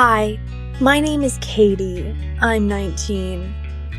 Hi, my name is Katie. I'm 19.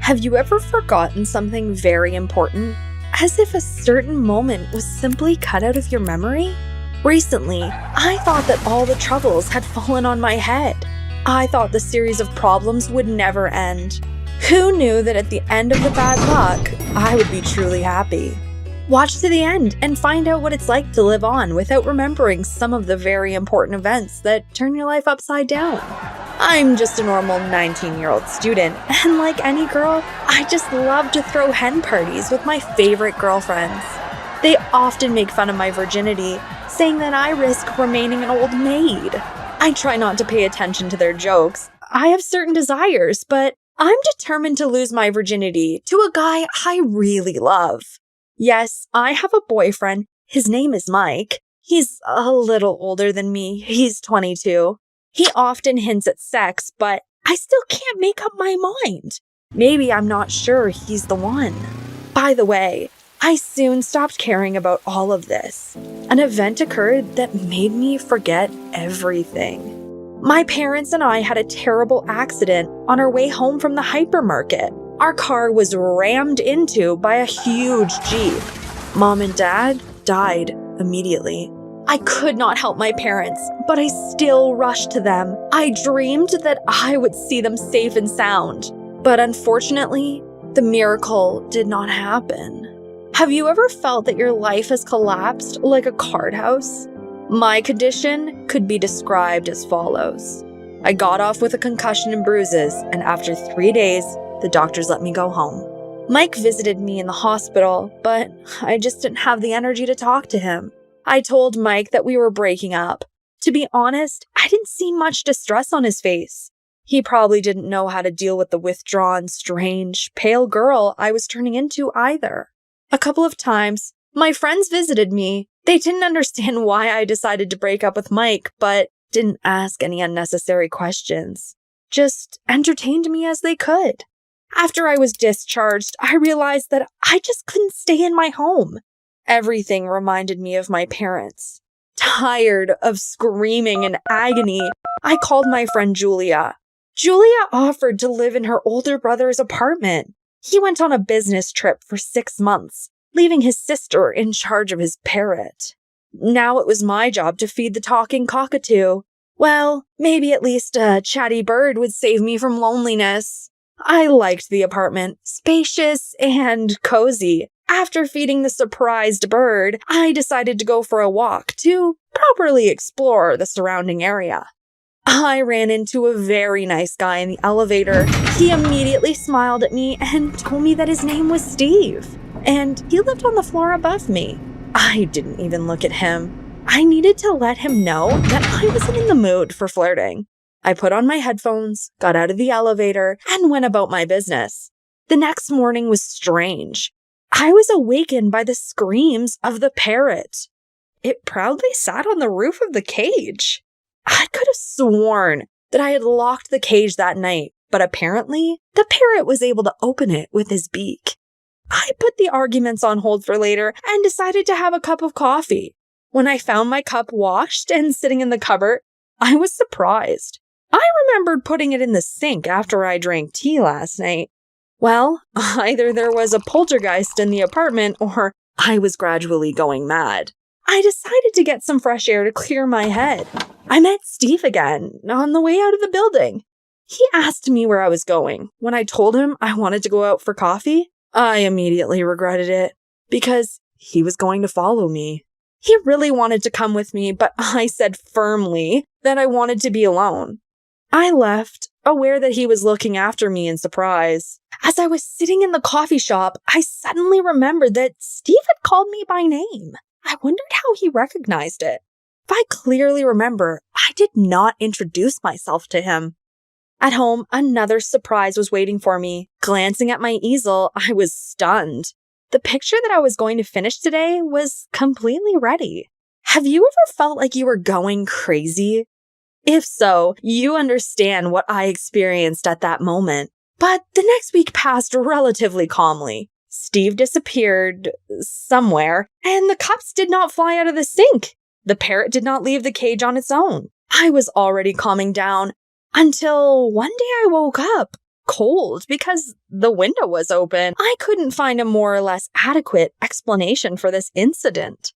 Have you ever forgotten something very important? As if a certain moment was simply cut out of your memory? Recently, I thought that all the troubles had fallen on my head. I thought the series of problems would never end. Who knew that at the end of the bad luck, I would be truly happy? Watch to the end and find out what it's like to live on without remembering some of the very important events that turn your life upside down. I'm just a normal 19-year-old student, and like any girl, I just love to throw hen parties with my favorite girlfriends. They often make fun of my virginity, saying that I risk remaining an old maid. I try not to pay attention to their jokes. I have certain desires, but I'm determined to lose my virginity to a guy I really love. Yes, I have a boyfriend. His name is Mike. He's a little older than me. He's 22. He often hints at sex, but I still can't make up my mind. Maybe I'm not sure he's the one. By the way, I soon stopped caring about all of this. An event occurred that made me forget everything. My parents and I had a terrible accident on our way home from the hypermarket. Our car was rammed into by a huge Jeep. Mom and Dad died immediately. I could not help my parents, but I still rushed to them. I dreamed that I would see them safe and sound. But unfortunately, the miracle did not happen. Have you ever felt that your life has collapsed like a card house? My condition could be described as follows. I got off with a concussion and bruises, and after 3 days, the doctors let me go home. Mike visited me in the hospital, but I just didn't have the energy to talk to him. I told Mike that we were breaking up. To be honest, I didn't see much distress on his face. He probably didn't know how to deal with the withdrawn, strange, pale girl I was turning into either. A couple of times, my friends visited me. They didn't understand why I decided to break up with Mike, but didn't ask any unnecessary questions. Just entertained me as they could. After I was discharged, I realized that I just couldn't stay in my home. Everything reminded me of my parents. Tired of screaming in agony, I called my friend Julia. Julia offered to live in her older brother's apartment. He went on a business trip for 6 months, leaving his sister in charge of his parrot. Now it was my job to feed the talking cockatoo. Well, maybe at least a chatty bird would save me from loneliness. I liked the apartment, spacious and cozy. After feeding the surprised bird, I decided to go for a walk to properly explore the surrounding area. I ran into a very nice guy in the elevator. He immediately smiled at me and told me that his name was Steve, and he lived on the floor above me. I didn't even look at him. I needed to let him know that I wasn't in the mood for flirting. I put on my headphones, got out of the elevator, and went about my business. The next morning was strange. I was awakened by the screams of the parrot. It proudly sat on the roof of the cage. I could have sworn that I had locked the cage that night, but apparently, the parrot was able to open it with his beak. I put the arguments on hold for later and decided to have a cup of coffee. When I found my cup washed and sitting in the cupboard, I was surprised. I remembered putting it in the sink after I drank tea last night. Well, either there was a poltergeist in the apartment or I was gradually going mad. I decided to get some fresh air to clear my head. I met Steve again on the way out of the building. He asked me where I was going. When I told him I wanted to go out for coffee, I immediately regretted it because he was going to follow me. He really wanted to come with me, but I said firmly that I wanted to be alone. I left, aware that he was looking after me in surprise. As I was sitting in the coffee shop, I suddenly remembered that Steve had called me by name. I wondered how he recognized it. If I clearly remember, I did not introduce myself to him. At home, another surprise was waiting for me. Glancing at my easel, I was stunned. The picture that I was going to finish today was completely ready. Have you ever felt like you were going crazy? If so, you understand what I experienced at that moment. But the next week passed relatively calmly. Steve disappeared somewhere, and the cups did not fly out of the sink. The parrot did not leave the cage on its own. I was already calming down. Until one day I woke up cold because the window was open. I couldn't find a more or less adequate explanation for this incident.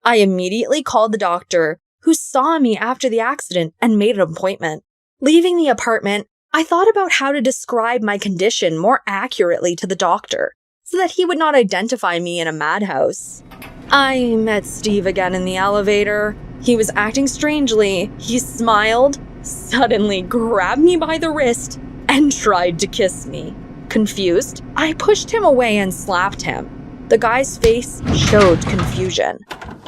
I immediately called the doctor, who saw me after the accident and made an appointment. Leaving the apartment, I thought about how to describe my condition more accurately to the doctor, so that he would not identify me in a madhouse. I met Steve again in the elevator. He was acting strangely. He smiled, suddenly grabbed me by the wrist, and tried to kiss me. Confused, I pushed him away and slapped him. The guy's face showed confusion.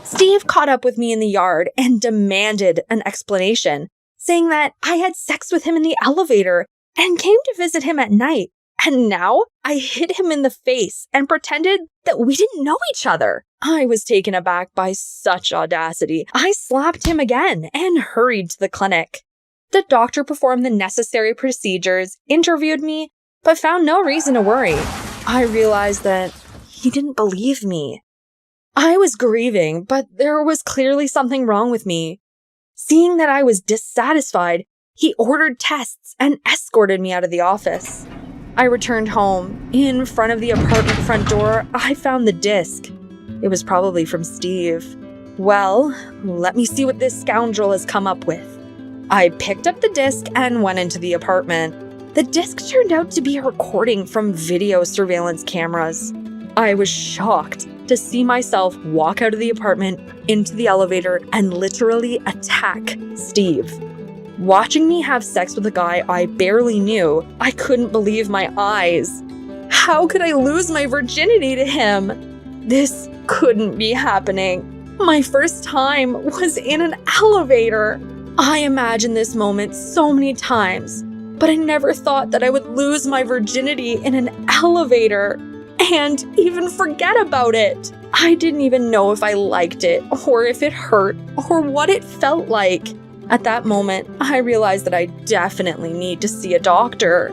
Steve caught up with me in the yard and demanded an explanation, saying that I had sex with him in the elevator and came to visit him at night. And now I hit him in the face and pretended that we didn't know each other. I was taken aback by such audacity. I slapped him again and hurried to the clinic. The doctor performed the necessary procedures, interviewed me, but found no reason to worry. I realized that he didn't believe me. I was grieving, but there was clearly something wrong with me. Seeing that I was dissatisfied, he ordered tests and escorted me out of the office. I returned home. In front of the apartment front door, I found the disc. It was probably from Steve. Well, let me see what this scoundrel has come up with. I picked up the disc and went into the apartment. The disc turned out to be a recording from video surveillance cameras. I was shocked to see myself walk out of the apartment into the elevator and literally attack Steve. Watching me have sex with a guy I barely knew, I couldn't believe my eyes. How could I lose my virginity to him? This couldn't be happening. My first time was in an elevator. I imagined this moment so many times, but I never thought that I would lose my virginity in an elevator and even forget about it. I didn't even know if I liked it or if it hurt or what it felt like. At that moment, I realized that I definitely need to see a doctor.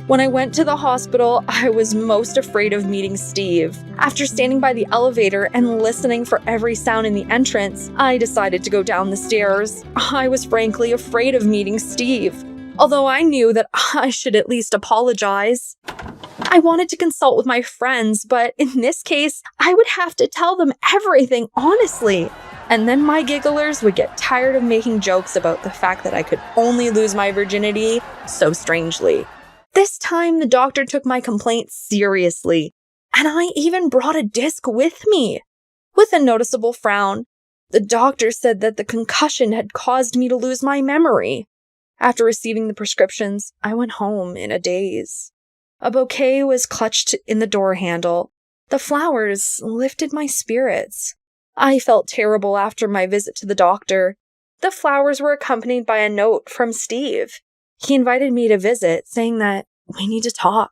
When I went to the hospital, I was most afraid of meeting Steve. After standing by the elevator and listening for every sound in the entrance, I decided to go down the stairs. I was frankly afraid of meeting Steve, although I knew that I should at least apologize. I wanted to consult with my friends, but in this case, I would have to tell them everything honestly. And then my gigglers would get tired of making jokes about the fact that I could only lose my virginity so strangely. This time, the doctor took my complaint seriously, and I even brought a disc with me. With a noticeable frown, the doctor said that the concussion had caused me to lose my memory. After receiving the prescriptions, I went home in a daze. A bouquet was clutched in the door handle. The flowers lifted my spirits. I felt terrible after my visit to the doctor. The flowers were accompanied by a note from Steve. He invited me to visit, saying that we need to talk.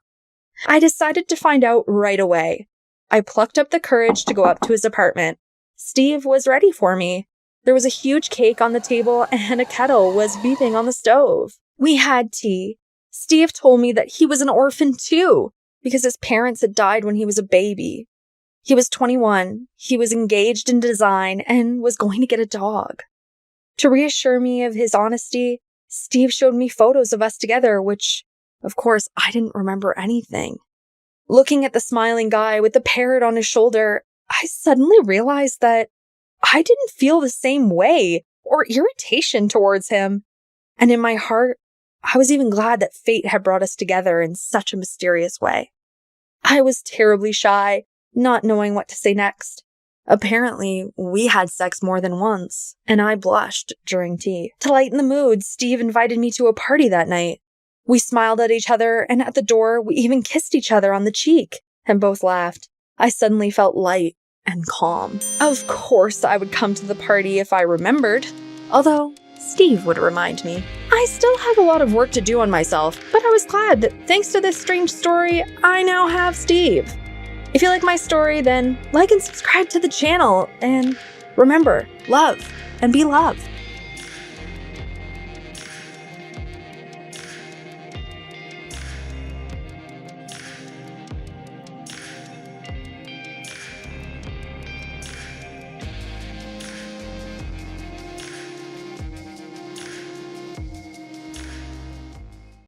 I decided to find out right away. I plucked up the courage to go up to his apartment. Steve was ready for me. There was a huge cake on the table and a kettle was beeping on the stove. We had tea. Steve told me that he was an orphan too, because his parents had died when he was a baby. He was 21. He was engaged in design and was going to get a dog. To reassure me of his honesty, Steve showed me photos of us together, which, of course, I didn't remember anything. Looking at the smiling guy with the parrot on his shoulder, I suddenly realized that I didn't feel the same way or irritation towards him. And in my heart, I was even glad that fate had brought us together in such a mysterious way. I was terribly shy, not knowing what to say next. Apparently, we had sex more than once, and I blushed during tea. To lighten the mood, Steve invited me to a party that night. We smiled at each other, and at the door, we even kissed each other on the cheek, and both laughed. I suddenly felt light and calm. Of course, I would come to the party if I remembered, although Steve would remind me. I still have a lot of work to do on myself, but I was glad that thanks to this strange story, I now have Steve. If you like my story, then like and subscribe to the channel, and remember, love and be loved.